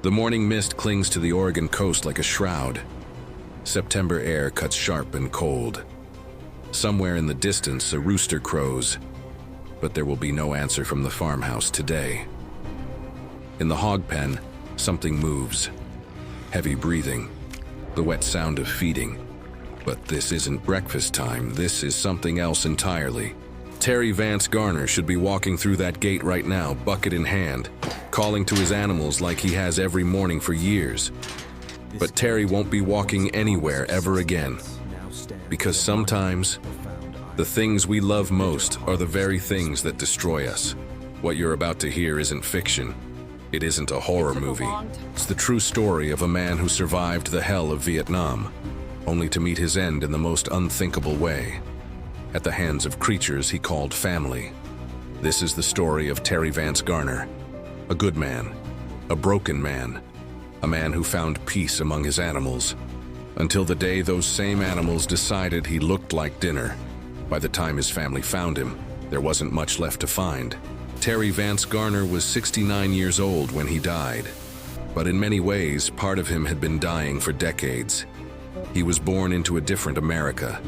The morning mist clings to the Oregon coast like a shroud. September air cuts sharp and cold. Somewhere in the distance, a rooster crows, but there will be no answer from the farmhouse today. In the hog pen, something moves. Heavy breathing, the wet sound of feeding. But this isn't breakfast time, this is something else entirely. Terry Vance Garner should be walking through that gate right now, bucket in hand, calling to his animals like he has every morning for years. But Terry won't be walking anywhere ever again. Because sometimes, the things we love most are the very things that destroy us. What you're about to hear isn't fiction. It isn't a horror movie. It's the true story of a man who survived the hell of Vietnam, only to meet his end in the most unthinkable way, at the hands of creatures he called family. This is the story of Terry Vance Garner, a good man, a broken man, a man who found peace among his animals, until the day those same animals decided he looked like dinner. By the time his family found him, there wasn't much left to find. Terry Vance Garner was 69 years old when he died, but in many ways, part of him had been dying for decades. He was born into a different America,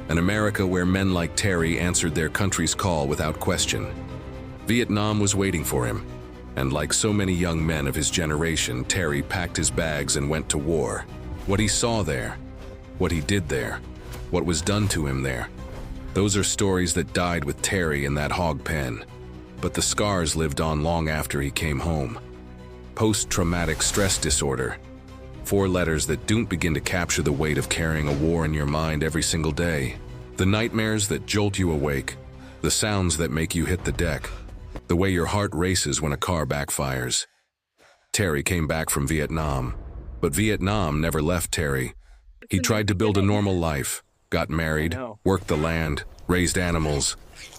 an America where men like Terry answered their country's call without question. Vietnam was waiting for him, and like so many young men of his generation, Terry packed his bags and went to war. What he saw there, what he did there, what was done to him there, those are stories that died with Terry in that hog pen. But the scars lived on long after he came home. Post-traumatic stress disorder. 4 letters that don't begin to capture the weight of carrying a war in your mind every single day. The nightmares that jolt you awake. The sounds that make you hit the deck. The way your heart races when a car backfires. Terry came back from Vietnam, but Vietnam never left Terry. He tried to build a normal life, got married, worked the land, raised animals.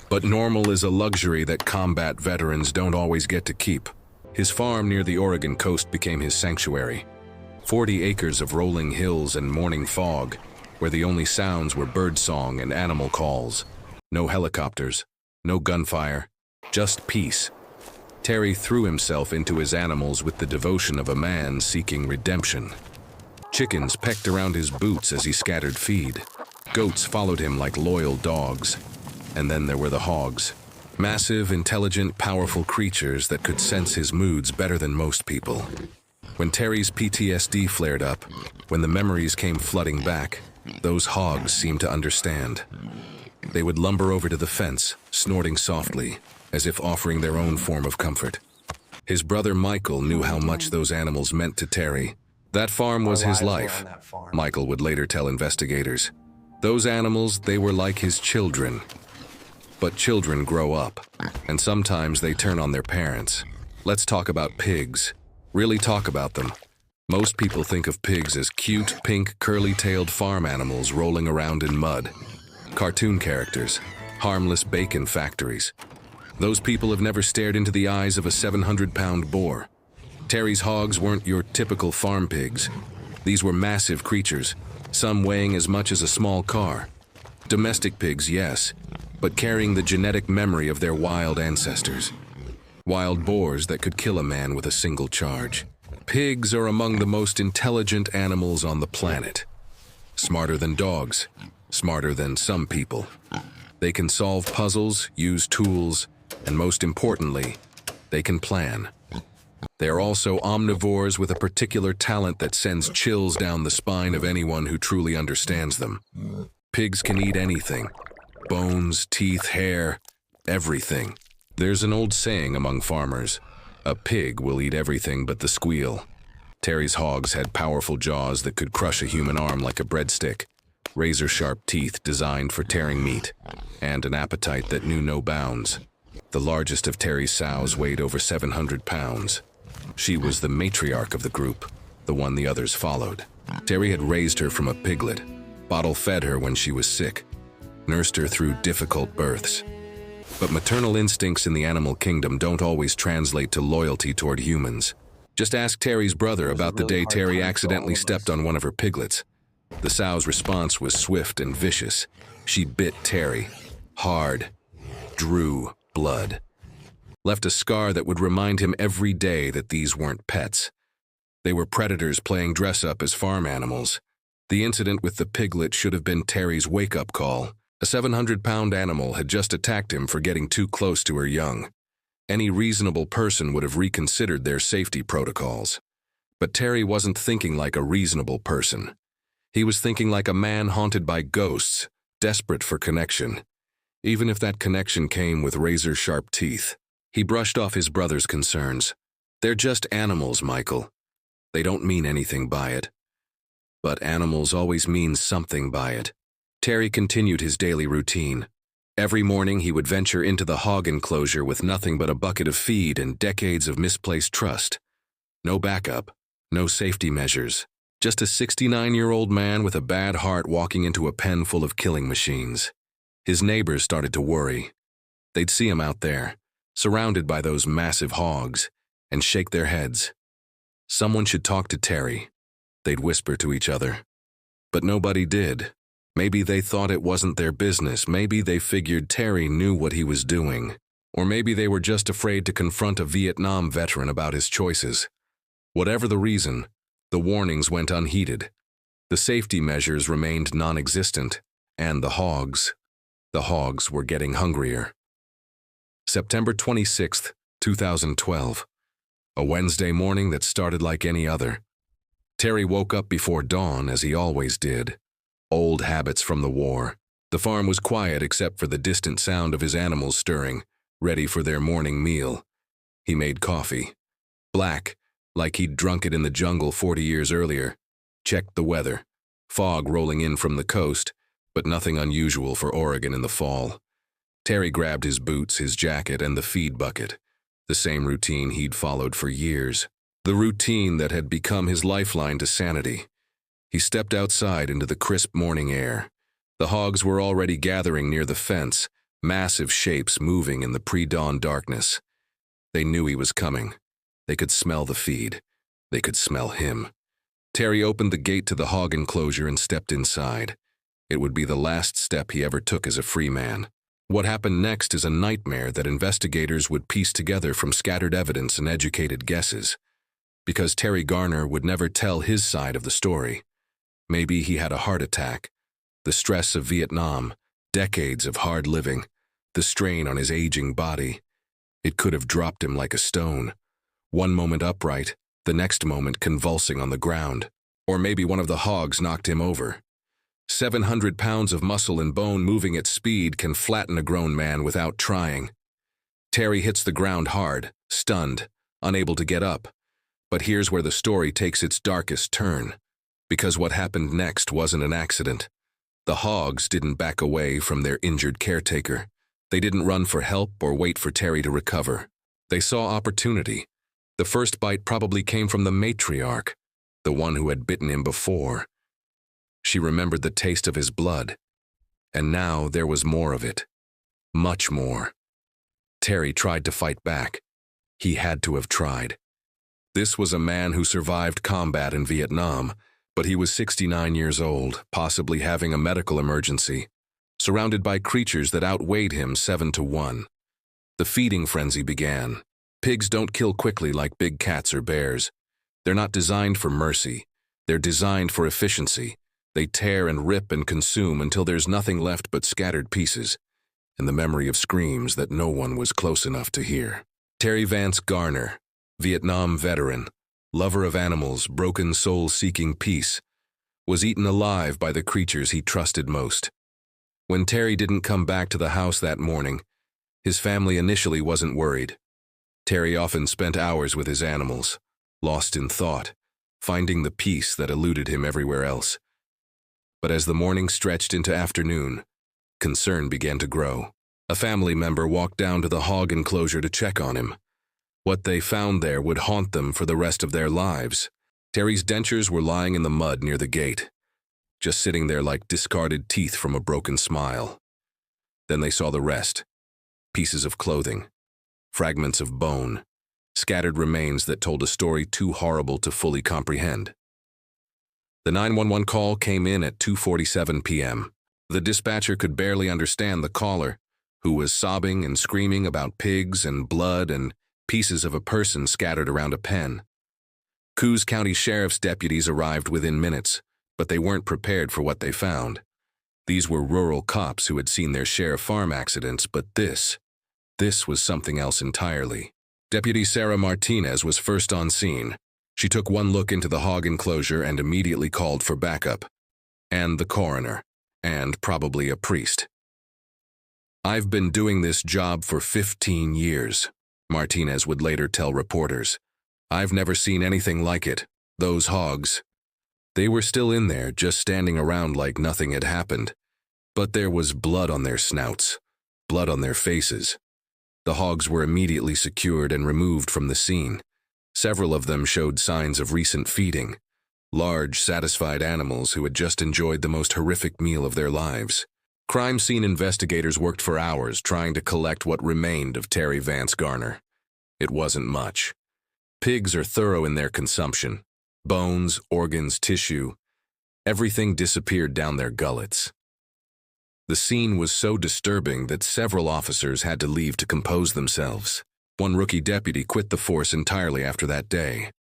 But normal is a luxury that combat veterans don't always get to keep. His farm near the Oregon coast became his sanctuary. 40 acres of rolling hills and morning fog, where the only sounds were birdsong and animal calls. No helicopters, no gunfire, just peace. Terry threw himself into his animals with the devotion of a man seeking redemption. Chickens pecked around his boots as he scattered feed. Goats followed him like loyal dogs. And then there were the hogs. Massive, intelligent, powerful creatures that could sense his moods better than most people. When Terry's PTSD flared up, when the memories came flooding back, those hogs seemed to understand. They would lumber over to the fence, snorting softly, as if offering their own form of comfort. His brother Michael knew how much those animals meant to Terry. That farm was his life, Michael would later tell investigators. Those animals, they were like his children. But children grow up, and sometimes they turn on their parents. Let's talk about pigs. Really talk about them. Most people think of pigs as cute, pink, curly-tailed farm animals rolling around in mud. Cartoon characters, harmless bacon factories. Those people have never stared into the eyes of a 700-pound boar. Terry's hogs weren't your typical farm pigs. These were massive creatures, some weighing as much as a small car. Domestic pigs, yes, but carrying the genetic memory of their wild ancestors. Wild boars that could kill a man with a single charge. Pigs are among the most intelligent animals on the planet. Smarter than dogs, smarter than some people. They can solve puzzles, use tools, and most importantly, they can plan. They are also omnivores with a particular talent that sends chills down the spine of anyone who truly understands them. Pigs can eat anything. Bones, teeth, hair, everything. There's an old saying among farmers, a pig will eat everything but the squeal. Terry's hogs had powerful jaws that could crush a human arm like a breadstick, razor-sharp teeth designed for tearing meat, and an appetite that knew no bounds. The largest of Terry's sows weighed over 700 pounds. She was the matriarch of the group, the one the others followed. Terry had raised her from a piglet, bottle-fed her when she was sick, nursed her through difficult births. But maternal instincts in the animal kingdom don't always translate to loyalty toward humans. Just ask Terry's brother about the day Terry accidentally stepped on one of her piglets. The sow's response was swift and vicious. She bit Terry, hard, drew blood. Left a scar that would remind him every day that these weren't pets. They were predators playing dress-up as farm animals. The incident with the piglet should have been Terry's wake-up call. A 700-pound animal had just attacked him for getting too close to her young. Any reasonable person would have reconsidered their safety protocols. But Terry wasn't thinking like a reasonable person. He was thinking like a man haunted by ghosts, desperate for connection. Even if that connection came with razor-sharp teeth. He brushed off his brother's concerns. They're just animals, Michael. They don't mean anything by it. But animals always mean something by it. Terry continued his daily routine. Every morning he would venture into the hog enclosure with nothing but a bucket of feed and decades of misplaced trust. No backup, no safety measures. Just a 69-year-old man with a bad heart walking into a pen full of killing machines. His neighbors started to worry. They'd see him out there, surrounded by those massive hogs, and shake their heads. Someone should talk to Terry. They'd whisper to each other. But nobody did. Maybe they thought it wasn't their business. Maybe they figured Terry knew what he was doing. Or maybe they were just afraid to confront a Vietnam veteran about his choices. Whatever the reason, the warnings went unheeded. The safety measures remained non-existent, and the hogs were getting hungrier. September 26, 2012. A Wednesday morning that started like any other. Terry woke up before dawn, as he always did. Old habits from the war. The farm was quiet except for the distant sound of his animals stirring, ready for their morning meal. He made coffee. Black, like he'd drunk it in the jungle 40 years earlier. Checked the weather. Fog rolling in from the coast, but nothing unusual for Oregon in the fall. Terry grabbed his boots, his jacket, and the feed bucket. The same routine he'd followed for years. The routine that had become his lifeline to sanity. He stepped outside into the crisp morning air. The hogs were already gathering near the fence, massive shapes moving in the pre-dawn darkness. They knew he was coming. They could smell the feed. They could smell him. Terry opened the gate to the hog enclosure and stepped inside. It would be the last step he ever took as a free man. What happened next is a nightmare that investigators would piece together from scattered evidence and educated guesses. Because Terry Garner would never tell his side of the story. Maybe he had a heart attack. The stress of Vietnam, decades of hard living, the strain on his aging body. It could have dropped him like a stone. One moment upright, the next moment convulsing on the ground. Or maybe one of the hogs knocked him over. 700 pounds of muscle and bone moving at speed can flatten a grown man without trying. Terry hits the ground hard, stunned, unable to get up. But here's where the story takes its darkest turn. Because what happened next wasn't an accident. The hogs didn't back away from their injured caretaker. They didn't run for help or wait for Terry to recover. They saw opportunity. The first bite probably came from the matriarch, the one who had bitten him before. She remembered the taste of his blood. And now there was more of it. Much more. Terry tried to fight back. He had to have tried. This was a man who survived combat in Vietnam, but he was 69 years old, possibly having a medical emergency, surrounded by creatures that outweighed him 7-1. The feeding frenzy began. Pigs don't kill quickly like big cats or bears. They're not designed for mercy. They're designed for efficiency. They tear and rip and consume until there's nothing left but scattered pieces, and the memory of screams that no one was close enough to hear. Terry Vance Garner, Vietnam veteran, lover of animals, broken soul seeking peace, was eaten alive by the creatures he trusted most. When Terry didn't come back to the house that morning, his family initially wasn't worried. Terry often spent hours with his animals, lost in thought, finding the peace that eluded him everywhere else. But as the morning stretched into afternoon, concern began to grow. A family member walked down to the hog enclosure to check on him. What they found there would haunt them for the rest of their lives. Terry's dentures were lying in the mud near the gate, just sitting there like discarded teeth from a broken smile. Then they saw the rest. Pieces of clothing, fragments of bone, scattered remains that told a story too horrible to fully comprehend. The 911 call came in at 2:47 p.m. The dispatcher could barely understand the caller, who was sobbing and screaming about pigs and blood and pieces of a person scattered around a pen. Coos County Sheriff's deputies arrived within minutes, but they weren't prepared for what they found. These were rural cops who had seen their share of farm accidents, but this was something else entirely. Deputy Sarah Martinez was first on scene. She took one look into the hog enclosure and immediately called for backup. And the coroner. And probably a priest. "I've been doing this job for 15 years, Martinez would later tell reporters. "I've never seen anything like it. Those hogs. They were still in there, just standing around like nothing had happened. But there was blood on their snouts, blood on their faces. The hogs were immediately secured and removed from the scene. Several of them showed signs of recent feeding. Large, satisfied animals who had just enjoyed the most horrific meal of their lives. Crime scene investigators worked for hours trying to collect what remained of Terry Vance Garner. It wasn't much. Pigs are thorough in their consumption. Bones, organs, tissue. Everything disappeared down their gullets. The scene was so disturbing that several officers had to leave to compose themselves. One rookie deputy quit the force entirely after that day,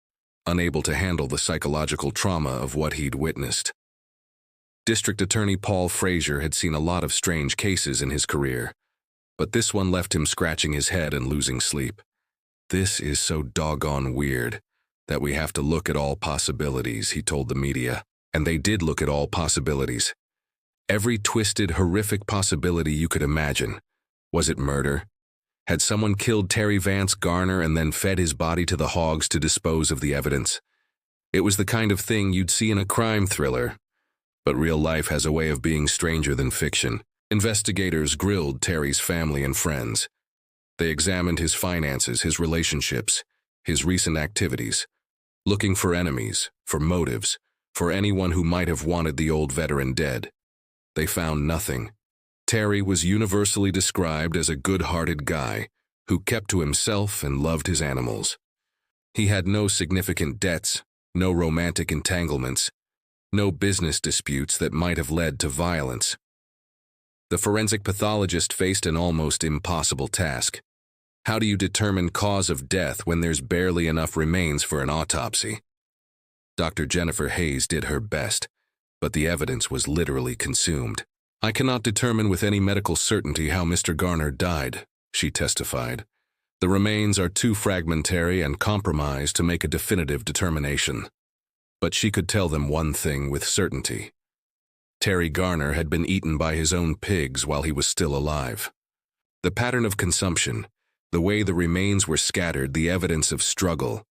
unable to handle the psychological trauma of what he'd witnessed. District Attorney Paul Frazier had seen a lot of strange cases in his career, but this one left him scratching his head and losing sleep. "This is so doggone weird that we have to look at all possibilities," he told the media. And they did look at all possibilities. Every twisted, horrific possibility you could imagine. Was it murder? Had someone killed Terry Vance Garner and then fed his body to the hogs to dispose of the evidence? It was the kind of thing you'd see in a crime thriller. But real life has a way of being stranger than fiction. Investigators grilled Terry's family and friends. They examined his finances, his relationships, his recent activities, looking for enemies, for motives, for anyone who might have wanted the old veteran dead. They found nothing. Terry was universally described as a good-hearted guy who kept to himself and loved his animals. He had no significant debts, no romantic entanglements, no business disputes that might have led to violence. The forensic pathologist faced an almost impossible task. How do you determine cause of death when there's barely enough remains for an autopsy? Dr. Jennifer Hayes did her best, but the evidence was literally consumed. "I cannot determine with any medical certainty how Mr. Garner died," she testified. "The remains are too fragmentary and compromised to make a definitive determination." But she could tell them one thing with certainty. Terry Garner had been eaten by his own pigs while he was still alive. The pattern of consumption, the way the remains were scattered, the evidence of struggle,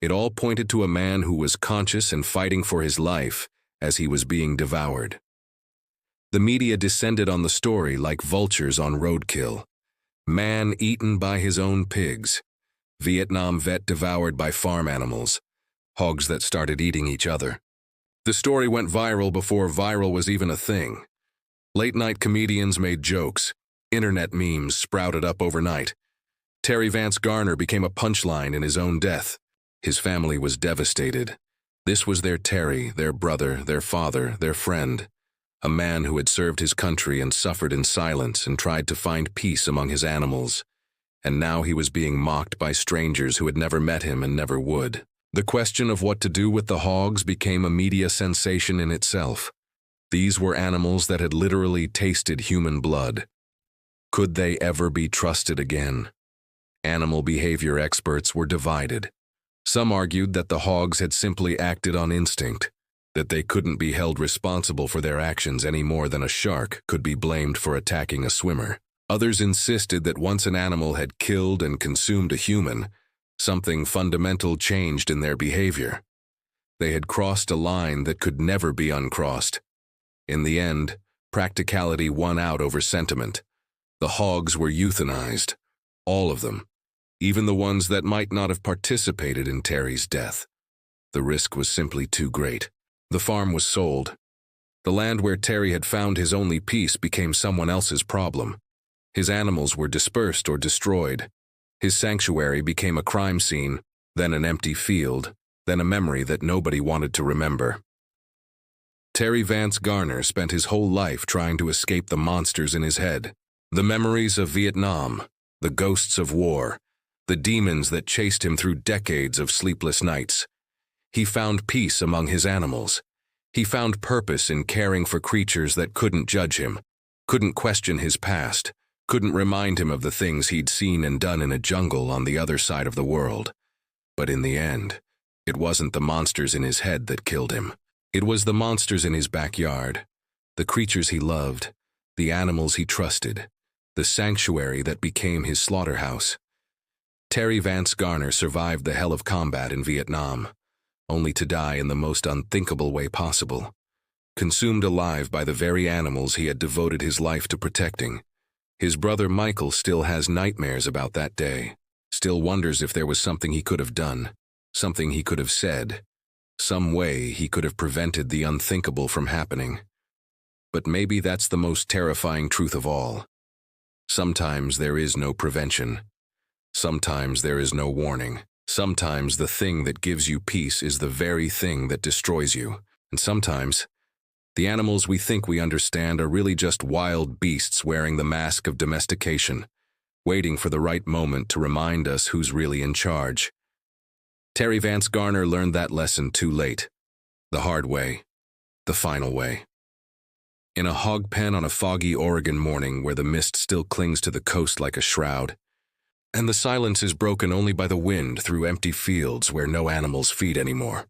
it all pointed to a man who was conscious and fighting for his life as he was being devoured. The media descended on the story like vultures on roadkill. Man eaten by his own pigs. Vietnam vet devoured by farm animals. Hogs that started eating each other. The story went viral before viral was even a thing. Late-night comedians made jokes. Internet memes sprouted up overnight. Terry Vance Garner became a punchline in his own death. His family was devastated. This was their Terry, their brother, their father, their friend. A man who had served his country and suffered in silence and tried to find peace among his animals. And now he was being mocked by strangers who had never met him and never would. The question of what to do with the hogs became a media sensation in itself. These were animals that had literally tasted human blood. Could they ever be trusted again? Animal behavior experts were divided. Some argued that the hogs had simply acted on instinct, that they couldn't be held responsible for their actions any more than a shark could be blamed for attacking a swimmer. Others insisted that once an animal had killed and consumed a human, something fundamental changed in their behavior. They had crossed a line that could never be uncrossed. In the end, practicality won out over sentiment. The hogs were euthanized, all of them, even the ones that might not have participated in Terry's death. The risk was simply too great. The farm was sold. The land where Terry had found his only peace became someone else's problem. His animals were dispersed or destroyed. His sanctuary became a crime scene, then an empty field, then a memory that nobody wanted to remember. Terry Vance Garner spent his whole life trying to escape the monsters in his head. The memories of Vietnam, the ghosts of war, the demons that chased him through decades of sleepless nights. He found peace among his animals. He found purpose in caring for creatures that couldn't judge him, couldn't question his past, couldn't remind him of the things he'd seen and done in a jungle on the other side of the world. But in the end, it wasn't the monsters in his head that killed him. It was the monsters in his backyard, the creatures he loved, the animals he trusted, the sanctuary that became his slaughterhouse. Terry Vance Garner survived the hell of combat in Vietnam, only to die in the most unthinkable way possible, consumed alive by the very animals he had devoted his life to protecting. His brother Michael still has nightmares about that day, still wonders if there was something he could have done, something he could have said, some way he could have prevented the unthinkable from happening. But maybe that's the most terrifying truth of all. Sometimes there is no prevention. Sometimes there is no warning. Sometimes the thing that gives you peace is the very thing that destroys you. And sometimes, the animals we think we understand are really just wild beasts wearing the mask of domestication, waiting for the right moment to remind us who's really in charge. Terry Vance Garner learned that lesson too late. The hard way. The final way. In a hog pen on a foggy Oregon morning where the mist still clings to the coast like a shroud, and the silence is broken only by the wind through empty fields where no animals feed anymore.